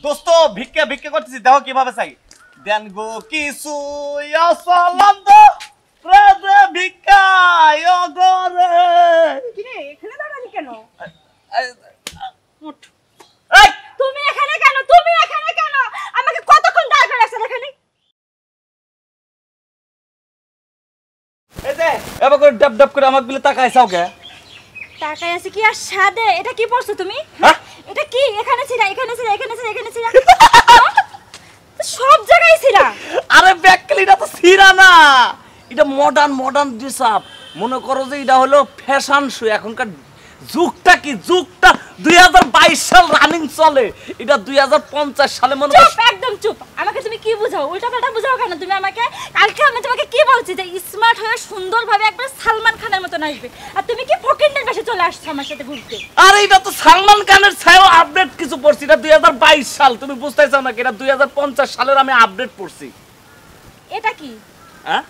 দোস্ত ভিক্ষা ভিক্ষা করতেছি, দেখো কিভাবে চাই। দেন গো কিছু আসলাম তো রে ভিক্ষা গরে। কিরে এখানে দাঁড়ালি কেন? উঠ। তুমি এখানে কেন? তুমি এখানে কেন? আমাকে কতক্ষণ দাঁড় করে রাখছেন এখানে? এই যে এবার করে ডাব ডাব করে আমাকে বলে তাকাইছাও কে? টাকায় আছে কি আর সাদে? এটা কি পড়ছো তুমি? হ্যাঁ? এটা কি? এখানে ছিলা, এখানে ছিলা, এখানে ছিলা, এখানে ছিলা। সব জায়গায় ছিলা। আরে ব্যাকলিটা তো সিরা না, এটা মডার্ন ড্রেস আপ। মনে করো যে এটা হলো ফ্যাশন শো। এখনকার যুগটা কি, যুগটা 2022 সাল রানিং চলে, এটা 2050 সালে মনে করো। চুপ, একদম চুপ। আমাকে তুমি কি বুঝাও? উল্টাপাল্টা বুঝাও কেন তুমি আমাকে? কালকে আমি তোমাকে কি বলছি যে স্মার্ট হয়ে সুন্দরভাবে একবার সালমান খানের মতো নাচবে, আর তুমি কি ফকিন্ডের বেশে চলে আসছো আমার সাথে ঘুরতে? আরে এটা তো সালমান খানের ছায়াও আপডেট কিছু পড়ছি, এটা 2022 সাল। তুমি বুঝতেছো না কি এটা 2050 সালের আমি আপডেট পড়ছি। এটা কি? হ্যাঁ,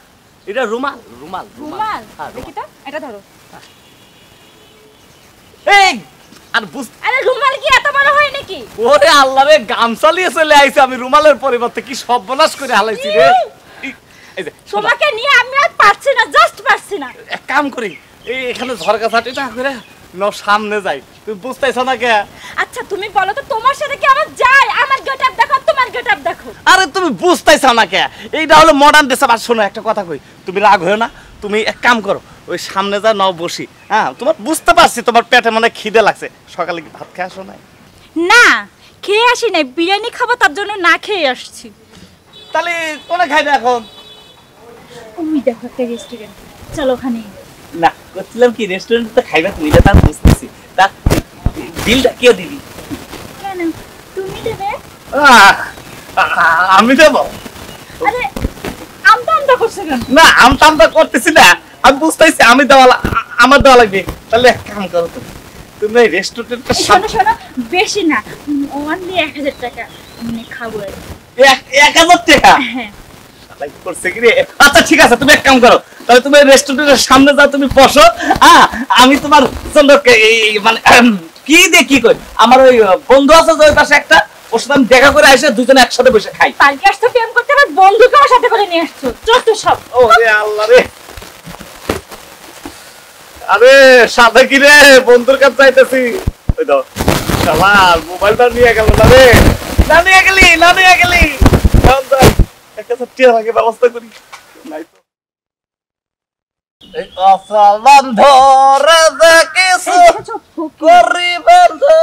এটা রুমাল রুমাল রুমাল। হ্যাঁ, দেখি তো, এটা ধরো। এই আর বুঝ, আরে রুমাল কি এত বড় হয় নাকি? ওরে আল্লাহ রে, গামছা নিয়ে চলে আইছে আমি রুমালের পরিবর্তে। কি সর্বনাশ করে হালাইছি রে। এই যে তোমাকে নিয়ে আমি আর পারছি না, জাস্ট পারছি না। এক কাম করি, এই এখানে ঝরকা ছাটিটা করে নাও সামনে যাই। তুমি বুঝতেছ না কে? আচ্ছা তুমি বলো তো, তোমার সাথে কি আমার যায়? আমার গেটআপ দেখো, তোমার গেটআপ দেখো। আরে তুমি বুঝতেছ না কে? এইটা হলো মডার্ন ড্রেস আপ। আর শোনো একটা কথা কই, তুমি রাগ হয়ো না। তুমি এক কাম করো, ওই সামনে যা নাও বসি। হ্যাঁ, তোমার বুঝতে পারছি তোমার পেটে মনে খিদে লাগছে। সকালে কি ভাত খেয়ে আসো নাই? না, খেয়ে আসি নাই, বিরিয়ানি খাবো তার জন্য না খেয়ে আসছি। তাহলে কোনে খাইবে এখন? ওই দেখো একটা রেস্টুরেন্ট, চলো ওখানে। না, করছিলাম কি রেস্টুরেন্টে তো খাইবে তুমি, এটা তার বুঝতেছি। তা বিলটা কে দিবি? কেন তুমি দেবে? আমি দেবো? আরে আমটা আমটা করছো কেন? না, আমটা করতেছি না, আমি বুঝতেছি আমি আমার দেওয়া লাগবে। তাহলে এক কাম করো, তুমি এই রেস্টুরেন্টটা শোনো শোনো, বেশি না, অনলি 1000 টাকা মানে খাবো আর 1000 টাকা হ্যাঁ। করছে কি রে? আচ্ছা ঠিক আছে, তুমি এক কাম করো, তাহলে তুমি রেস্টুরেন্টের সামনে যাও, তুমি বসো। আমি তোমার জন্য মানে কি দিয়ে কি কই, আমার ওই বন্ধু আছে যে ওই পাশে একটা, ওর সাথে আমি দেখা করে আসে দুজনে একসাথে বসে খাই। পার্কে আসছো প্রেম করতে, আবার বন্ধুকে আমার সাথে করে নিয়ে আসছো, চল সব। ও রে আল্লাহ রে, আরে সাথে কি রে, বন্ধুর কাছে যাইতেছি। ওই দাও শালা, মোবাইলটা নিয়ে গেল না রে। না নিয়ে গেলি একটা টিয়া লাগে ব্যবস্থা করি নাই তো। এই অসলন ধরে দেখিছো করিবেন যে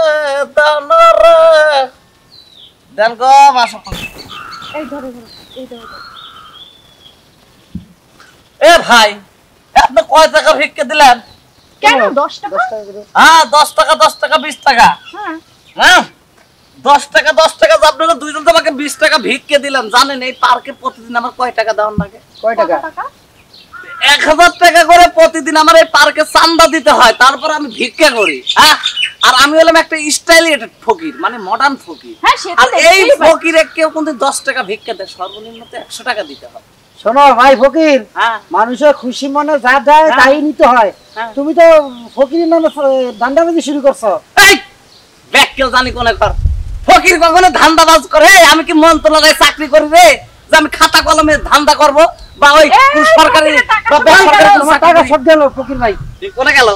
দানরে। দেন গো মাসা। এই ধরো ধরো, এই ধরো। এ ভাই, আপনি কয় টাকা ভিক্ষা দিলেন? কেন 10 টাকা? হ্যাঁ 10 টাকা 20 টাকা। হ্যাঁ হ্যাঁ 10 টাকা আপনারা দুইজন তো আমাকে 20 টাকা ভিক্ষা দিলেন। জানেন এই পার্কে প্রতিদিন আমার কয় টাকা দেওয়ার লাগে? কয় টাকা? 1000 টাকা করে প্রতিদিন আমার এই পার্কে চাঁদা দিতে হয়, তারপর আমি ভিক্ষা করি। হ্যাঁ, আর আমি হলাম একটা স্টাইলিশেড ফকির, মানে মডার্ন ফকির। হ্যাঁ, সে তো আর এই দেখতেই পাচ্ছি। ফকিরে কেউ কিন্তু 10 টাকা ভিক্ষা দেয়, সর্বনিম্ন তো 100 টাকা দিতে হয়। শোনো ভাই ফকির, হ্যাঁ মানুষের খুশি মনে যা যায় হ্যাঁ। তাই নিতে হয়। হ্যাঁ। তুমি তো ফকিরের নামে দান্দাবাজি শুরু করছো। এই ব্যাক কেউ জানি কোনে কর, ফকির কখনো ধান্দাবাজ করে? আমি কি মন্ত্র লাগাই চাকরি করি রে যে আমি খাতা কলমে ধান্দা করব, বা ওই সরকারি বা বেসরকারি কোনো তোমার চাকরি টাকা করি? সব গেল ফকির ভাই। কোনে গেল?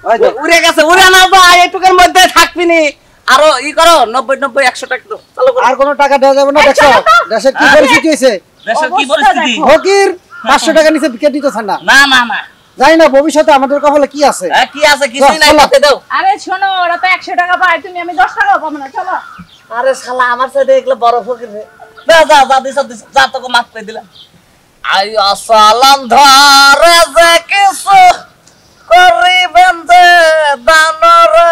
ওই যে, উড়ে গেছে। উড়ে না বা এইটুকুর মধ্যে থাকবি নি। আরো ই করো 90 100 টাকা দাও, চালু করো। আর কোনো টাকা দেওয়া যাবে না। দেখো দেশের কি পরিস্থিতি হয়েছে। দেশের কি অবস্থা পরিস্থিতি? দেখো। ফকির 500 টাকা নিচে বিক্রি দিতেছে না। না না না, জানি না ভবিষ্যতে আমাদের কপালে কি আছে। কি আছে? কিছুই নাই, চলো। হাতে দাও। আরে শোনো, ওরা তো 100 টাকা পায়, তুমি আমি 10 টাকাও পাবো না, চলো। আরে শালা, আমার সাথে এগুলো বড় ফকির রে। যা যা যা দিছ যা, তোকে মাফ করে দিলাম। আই আসালাম ধরে যে কিছু করিবেন যে দানরে।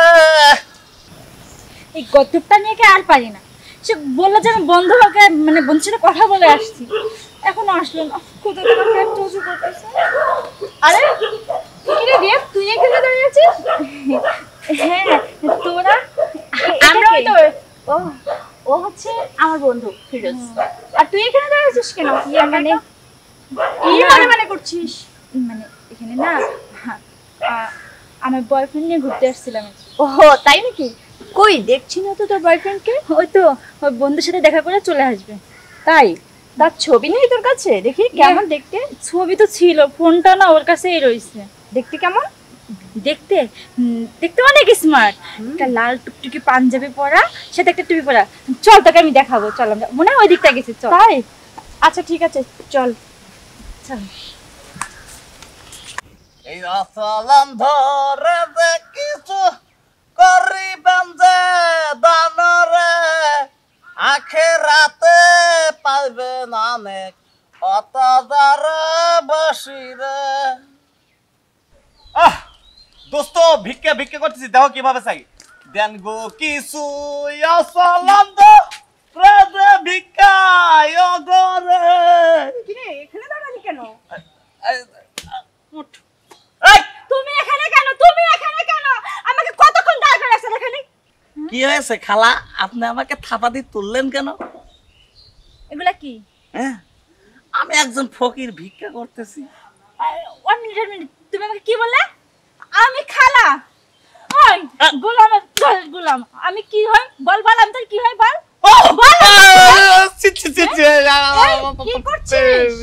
এই গদ্যটা নিয়ে কি আর পারি না। সে বললো যে আমি বন্ধু হয়ে মানে বন্ধুর সাথে কথা বলে আসছি, এখনো আসলো না। কোথায় তোমার পেট চুচু করতেছে। আরে কি রে দেব, তুই এখানে দাঁড়িয়ে আছিস? হ্যাঁ, তোরা? আমরা তো। ও ও হচ্ছে আমার বন্ধু ফিরোজ। আর তুই এখানে দাঁড়িয়ে আছিস কেন? মানে কি মানে করছিস? মানে এখানে না, আমার বয়ফ্রেন্ড নিয়ে ঘুরতে আসছিলাম। ও তাই নাকি? কই দেখছি না তো তোর বয়ফ্রেন্ডকে। ওই তো ওর বন্ধুর সাথে দেখা করে চলে আসবে। তাই? তার ছবি নেই তোর কাছে? দেখি কেমন দেখতে। ছবি তো ছিল, ফোনটা না ওর কাছেই রয়েছে। দেখতে কেমন? দেখতে দেখতে অনেক স্মার্ট। একটা লাল টুকটুকি পাঞ্জাবি পরা, সাথে একটা টুপি পরা। চল তোকে আমি দেখাবো, চল আমরা মনে হয় ওই দিকটা গেছি, চল। তাই? আচ্ছা ঠিক আছে, চল। চল। এই অচলন ধরে যে কিছু করিবেন যে দানরে, আখেরাতে পাইবেন অনেক অতদারে বসিরে। দোস্ত ভিক্ষা ভিক্ষা করতেছি, দেখো কিভাবে চাই। দেন গো কিছু অচলন ধরে ভিক্ষা অগরে। কিরে এখানে দাঁড়ালি কেন? উঠ। তুমি এখানে কেন? তুমি এখানে কেন? আমাকে কতক্ষণ দাঁড় করে রাখছেন এখানে? কি হয়েছে খালা, আপনি আমাকে থাপা দিয়ে তুললেন কেন? এগুলা কি? হ্যাঁ, আমি একজন ফকির, ভিক্ষা করতেছি। ওয়ান মিনিট, তুমি আমাকে কি বললে? আমি খালা? ওই গোলাম, গোলাম আমি কি হই? বল বল, আমি তোর কি হই বল? ছি ছি ছি ছি, এই, কি করছিস?